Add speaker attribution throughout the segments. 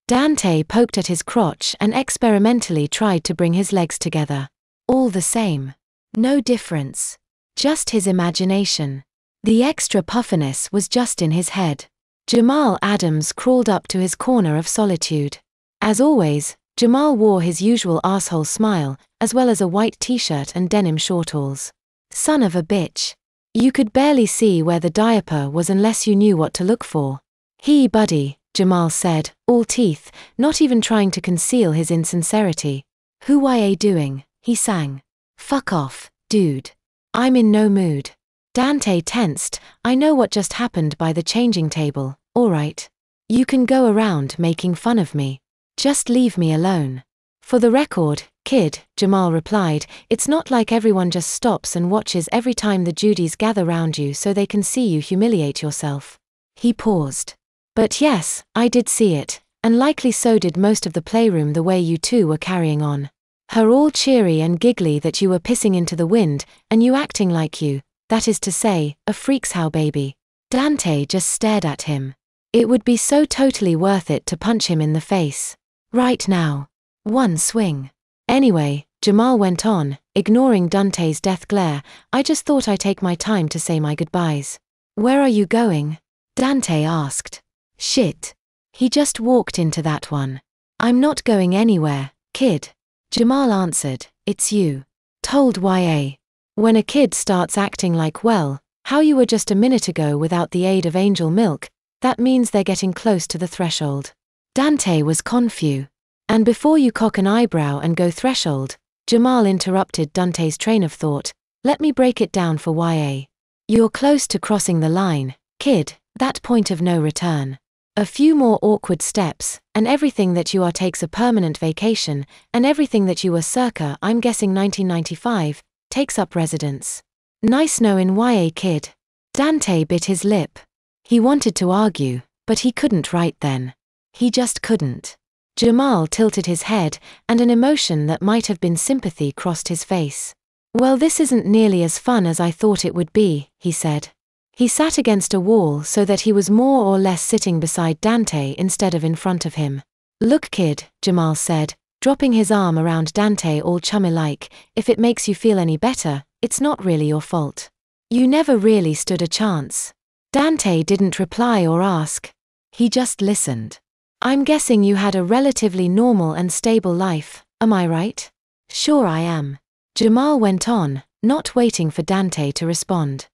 Speaker 1: Dante poked at his crotch and experimentally tried to bring his legs together. All the same. No difference. Just his imagination. The extra puffiness was just in his head. Jamal Adams crawled up to his corner of solitude. As always, Jamal wore his usual asshole smile, as well as a white t-shirt and denim shortalls. Son of a bitch. You could barely see where the diaper was unless you knew what to look for. Hey buddy, Jamal said, all teeth, not even trying to conceal his insincerity. Who ya doing? He sang. Fuck off, dude. I'm in no mood. Dante tensed. I know what just happened by the changing table, alright. You can go around making fun of me. Just leave me alone. For the record, kid, Jamal replied, it's not like everyone just stops and watches every time the Judies gather round you so they can see you humiliate yourself. He paused. But yes, I did see it, and likely so did most of the playroom the way you two were carrying on. Her all cheery and giggly that you were pissing into the wind, and you acting like you, that is to say, a freak's how baby. Dante just stared at him. It would be so totally worth it to punch him in the face. Right now. One swing. Anyway, Jamal went on, ignoring Dante's death glare, I just thought I'd take my time to say my goodbyes. Where are you going? Dante asked. Shit. He just walked into that one. I'm not going anywhere, kid. Jamal answered, it's you. Told YA. When a kid starts acting like well, how you were just a minute ago without the aid of angel milk, that means they're getting close to the threshold. Dante was confused. And before you cock an eyebrow and go threshold, Jamal interrupted Dante's train of thought, let me break it down for YA. You're close to crossing the line, kid, that point of no return. A few more awkward steps, and everything that you are takes a permanent vacation, and everything that you were circa, I'm guessing 1995, takes up residence. Nice knowin' YA kid. Dante bit his lip. He wanted to argue, but he couldn't right then. He just couldn't. Jamal tilted his head, and an emotion that might have been sympathy crossed his face. Well, this isn't nearly as fun as I thought it would be, he said. He sat against a wall so that he was more or less sitting beside Dante instead of in front of him. Look kid, Jamal said, dropping his arm around Dante all chummy-like, if it makes you feel any better, it's not really your fault. You never really stood a chance. Dante didn't reply or ask. He just listened. I'm guessing you had a relatively normal and stable life, am I right? Sure I am. Jamal went on, not waiting for Dante to respond.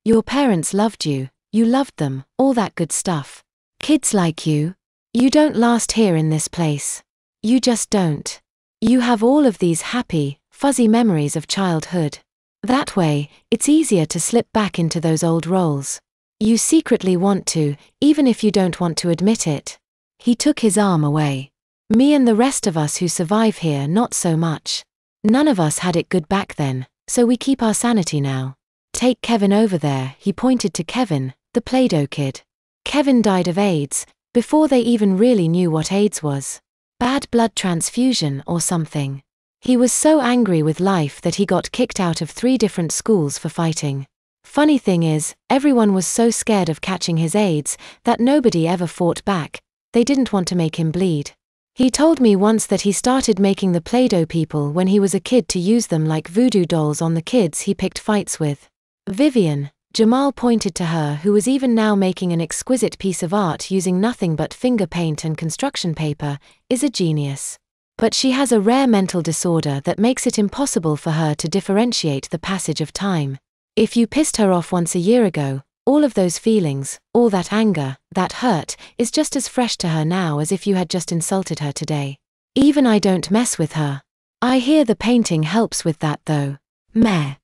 Speaker 1: Your parents loved you, you loved them, all that good stuff. Kids like you don't last here in this place. You just don't. You have all of these happy, fuzzy memories of childhood. That way, it's easier to slip back into those old roles. You secretly want to, even if you don't want to admit it. He took his arm away. Me and the rest of us who survive here not so much. None of us had it good back then, so we keep our sanity now. Take Kevin over there, he pointed to Kevin, the Play-Doh kid. Kevin died of AIDS, before they even really knew what AIDS was. Bad blood transfusion or something. He was so angry with life that he got kicked out of 3 different schools for fighting. Funny thing is, everyone was so scared of catching his AIDS that nobody ever fought back. They didn't want to make him bleed. He told me once that he started making the Play-Doh people when he was a kid to use them like voodoo dolls on the kids he picked fights with. Vivian, Jamal pointed to her, who was even now making an exquisite piece of art using nothing but finger paint and construction paper, is a genius. But she has a rare mental disorder that makes it impossible for her to differentiate the passage of time. If you pissed her off once a year ago, all of those feelings, all that anger, that hurt, is just as fresh to her now as if you had just insulted her today. Even I don't mess with her. I hear the painting helps with that though. Meh.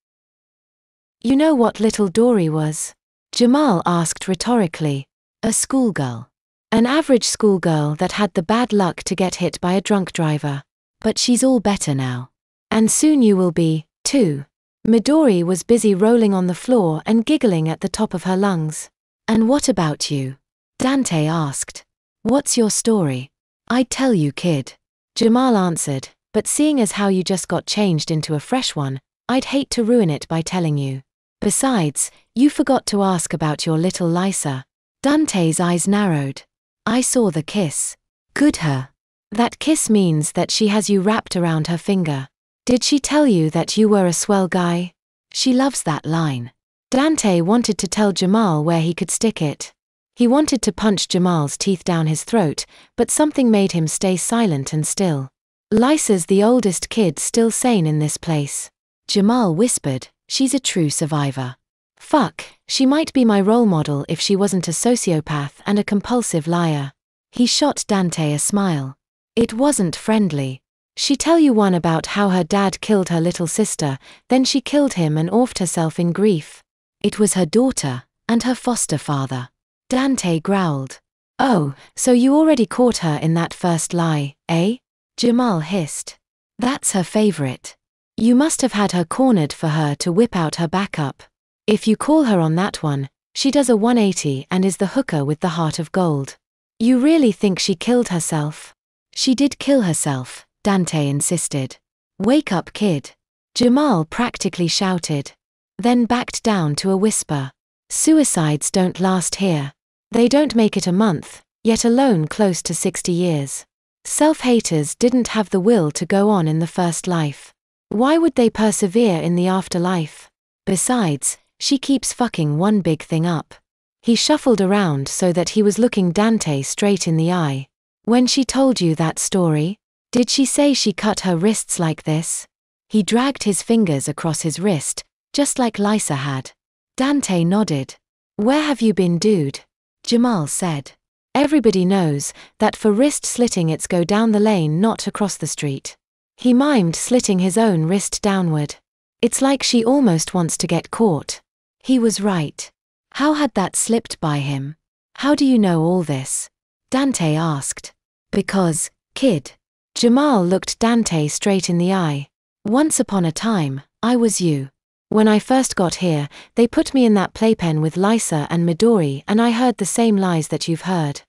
Speaker 1: You know what little Dory was? Jamal asked rhetorically. A schoolgirl. An average schoolgirl that had the bad luck to get hit by a drunk driver. But she's all better now. And soon you will be, too. Midori was busy rolling on the floor and giggling at the top of her lungs. And what about you? Dante asked. What's your story? I'd tell you, kid. Jamal answered, but seeing as how you just got changed into a fresh one, I'd hate to ruin it by telling you. Besides, you forgot to ask about your little Lysa. Dante's eyes narrowed. I saw the kiss. Good her. That kiss means that she has you wrapped around her finger. Did she tell you that you were a swell guy? She loves that line. Dante wanted to tell Jamal where he could stick it. He wanted to punch Jamal's teeth down his throat, but something made him stay silent and still. Lysa's the oldest kid still sane in this place. Jamal whispered, she's a true survivor. Fuck, she might be my role model if she wasn't a sociopath and a compulsive liar. He shot Dante a smile. It wasn't friendly. She tell you one about how her dad killed her little sister, then she killed him and offed herself in grief. It was her daughter, and her foster father. Dante growled. Oh, so you already caught her in that first lie, eh? Jamal hissed. That's her favorite. You must have had her cornered for her to whip out her backup. If you call her on that one, she does a 180 and is the hooker with the heart of gold. You really think she killed herself? She did kill herself, Dante insisted. Wake up, kid. Jamal practically shouted. Then backed down to a whisper. Suicides don't last here. They don't make it a month, yet alone close to 60 years. Self-haters didn't have the will to go on in the first life. Why would they persevere in the afterlife? Besides, she keeps fucking one big thing up. He shuffled around so that he was looking Dante straight in the eye. When she told you that story, did she say she cut her wrists like this? He dragged his fingers across his wrist, just like Lysa had. Dante nodded. Where have you been, dude? Jamal said. Everybody knows that for wrist slitting it's go down the lane, not across the street. He mimed slitting his own wrist downward. It's like she almost wants to get caught. He was right. How had that slipped by him? How do you know all this? Dante asked. Because, kid. Jamal looked Dante straight in the eye. Once upon a time, I was you. When I first got here, they put me in that playpen with Lysa and Midori, and I heard the same lies that you've heard.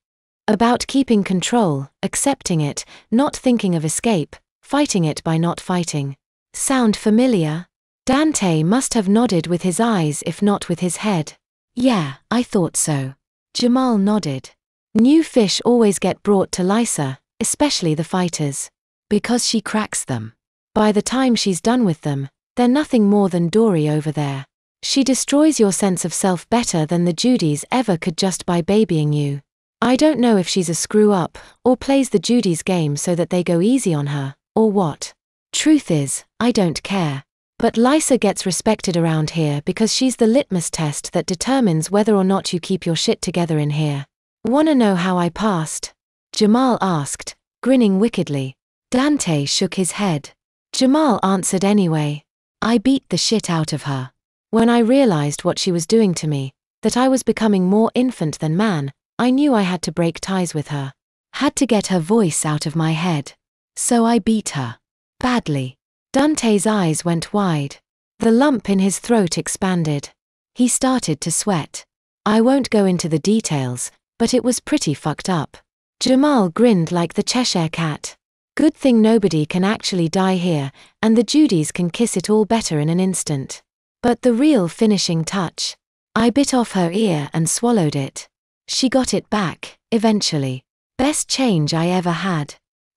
Speaker 1: About keeping control, accepting it, not thinking of escape, fighting it by not fighting. Sound familiar? Dante must have nodded with his eyes if not with his head. Yeah, I thought so. Jamal nodded. New fish always get brought to Lysa, especially the fighters. Because she cracks them. By the time she's done with them, they're nothing more than Dory over there. She destroys your sense of self better than the Judys ever could just by babying you. I don't know if she's a screw-up, or plays the Judys game so that they go easy on her, or what. Truth is, I don't care. But Lysa gets respected around here because she's the litmus test that determines whether or not you keep your shit together in here. Wanna know how I passed? Jamal asked, grinning wickedly. Dante shook his head. Jamal answered anyway. I beat the shit out of her. When I realized what she was doing to me, that I was becoming more infant than man, I knew I had to break ties with her. Had to get her voice out of my head. So I beat her. Badly. Dante's eyes went wide. The lump in his throat expanded. He started to sweat. I won't go into the details, but it was pretty fucked up. Jamal grinned like the Cheshire Cat. Good thing nobody can actually die here, and the Judys can kiss it all better in an instant. But the real finishing touch. I bit off her ear and swallowed it. She got it back, eventually. Best change I ever had.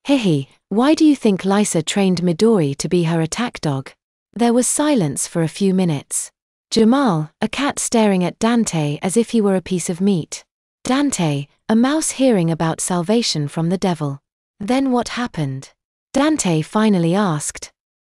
Speaker 1: Hihi, why do you think Lysa trained Midori to be her attack dog? There was silence for a few minutes. Jamal, a cat staring at Dante as if he were a piece of meat. Dante, a mouse hearing about salvation from the devil. Then what happened? Dante finally asked.